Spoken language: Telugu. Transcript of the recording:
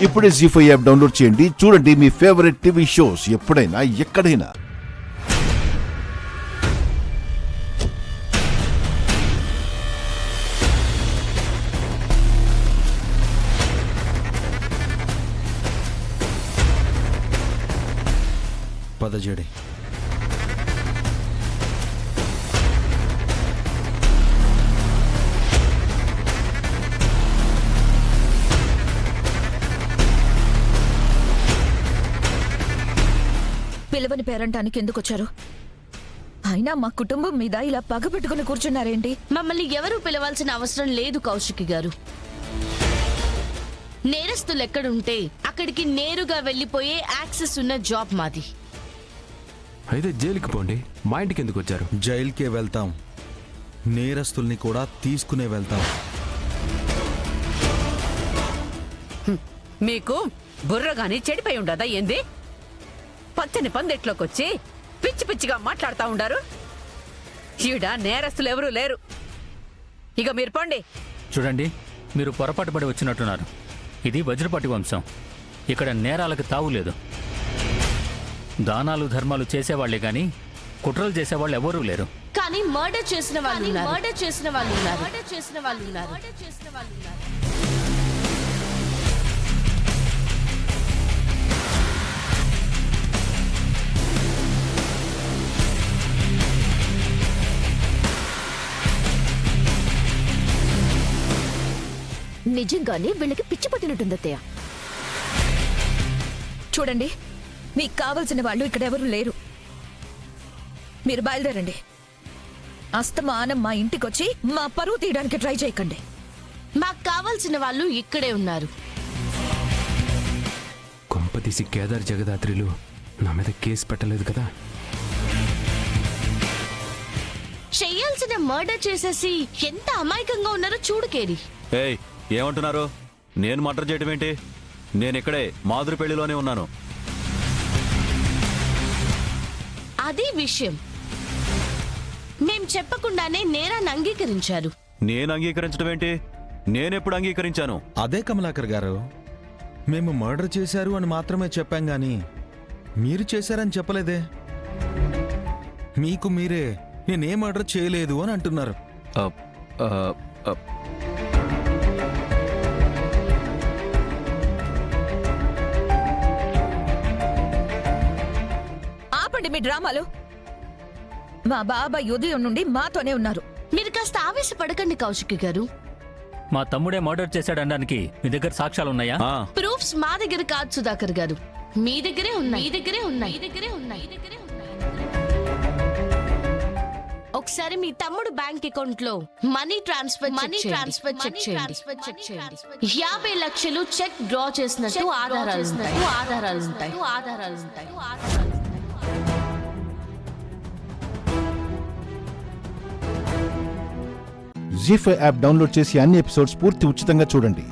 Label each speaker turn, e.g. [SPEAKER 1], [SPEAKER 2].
[SPEAKER 1] ఇప్పుడే జీ5 యాప్ డౌన్లోడ్ చేయండి. చూడండి మీ ఫేవరెట్ టీవీ షోస్ ఎప్పుడైనా ఎక్కడైనా.
[SPEAKER 2] పదజడి
[SPEAKER 3] పిలవని పేరంటానికి ఎందుకు వచ్చారు? అయినా మా కుటుంబం మీద ఇలా పగ పెట్టుకుని కూర్చున్నారేంటి?
[SPEAKER 4] మమ్మల్ని ఎవరూ పిలవాల్సిన అవసరం లేదు కౌశికి గారు. నేరస్తులు ఎక్కడుంటే అక్కడికి నేరుగా వెళ్లిపోయే యాక్సెస్ ఉన్న జాబ్ మాది.
[SPEAKER 5] అయితే జైలుకి పోండి, మా ఇంటికి ఎందుకు వచ్చారు?
[SPEAKER 2] జైలుకే వెళ్తాం, నేరస్తుల్ని కూడా తీసుకునే వెళ్తాం.
[SPEAKER 6] మీకు బుర్రగాని చెడిపోయి ఉండదా ఏంది? పచ్చని పందిట్లోకొచ్చి పిచ్చి పిచ్చిగా మాట్లాడుతూ ఉండారు. ఈడ నేరస్తులు ఎవరూ లేరు. ఇక మీరు పోండి.
[SPEAKER 7] చూడండి, మీరు పొరపాటు పడి వచ్చినట్టున్నారు. ఇది వజ్రపాటి వంశం. ఇక్కడ నేరాలకు తావు లేదు. దానాలు ధర్మాలు చేసేవాళ్లే గాని కుట్రలు చేసేవాళ్ళు ఎవరూ లేరు.
[SPEAKER 4] కానీ మర్డర్ చేసిన వాళ్ళు ఉన్నారు.
[SPEAKER 3] నిజంగానే వీళ్ళకి పిచ్చి పట్టినట్టుంది అత్తయ్య. చూడండి, మీకు కావలసిన వాళ్ళు ఇక్కడ ఎవరు లేరు. మీరు బయలుదేరండి. అస్తమానం మా ఇంటికొచ్చి మా పరువు తీయడానికి ట్రై చేయకండి.
[SPEAKER 4] మాకు కావాల్సిన వాళ్ళు ఇక్కడే ఉన్నారు.
[SPEAKER 5] కొంపతీసి కేదార్ జగదాత్రిలు నా మీద కేసు పెట్టలేదు కదా?
[SPEAKER 4] చెయ్యాల్సిన మర్డర్ చేసేసి ఎంత అమాయకంగా ఉన్నారో చూడు కేరి.
[SPEAKER 8] ఏయ్, ఏమంటున్నారు? నేను మర్డర్ చేయడం ఏంటి? నేను ఇక్కడే మాధురి పెళ్లిలోనే ఉన్నాను.
[SPEAKER 4] అది విషయం. మేం చెప్పకుండానే నేరాన్ని అంగీకరించారు.
[SPEAKER 8] నేను అంగీకరించడం ఏంటి? నేనెప్పుడు అంగీకరించాను?
[SPEAKER 2] అదే కమలాకర్ గారు, మేము మర్డర్ చేశారు అని మాత్రమే చెప్పాం గాని మీరు చేశారని చెప్పలేదే. మీకు మీరే నేనే మర్డర్ చేయలేదు అని అంటున్నారు.
[SPEAKER 3] ఆపండి మీ డ్రామాలు. మా బాబాయ్ ఉదయం నుండి మాతోనే ఉన్నారు.
[SPEAKER 4] మీరు కాస్త ఆవేశపడకండి కౌశికి గారు.
[SPEAKER 7] మా తమ్ముడే మర్డర్ చేశాడనడానికి మీ దగ్గర సాక్ష్యాలున్నాయా?
[SPEAKER 4] ప్రూఫ్స్ మా దగ్గర కాదు సుధాకర్ గారు, మీ దగ్గరే ఉన్నాయి. ఒకసారి మీ తమ్ముడు బ్యాంక్ అకౌంట్ లో మనీ ట్రాన్స్ఫర్ చెక్ చేయండి. 50 లక్షలు చెక్ డ్రా చేసినట్టు ఆధారాలు ఉంటాయి.
[SPEAKER 1] జీ5 యాప్ డౌన్లోడ్ చేసి అన్ని ఎపిసోడ్స్ పూర్తి ఉచితంగా చూడండి.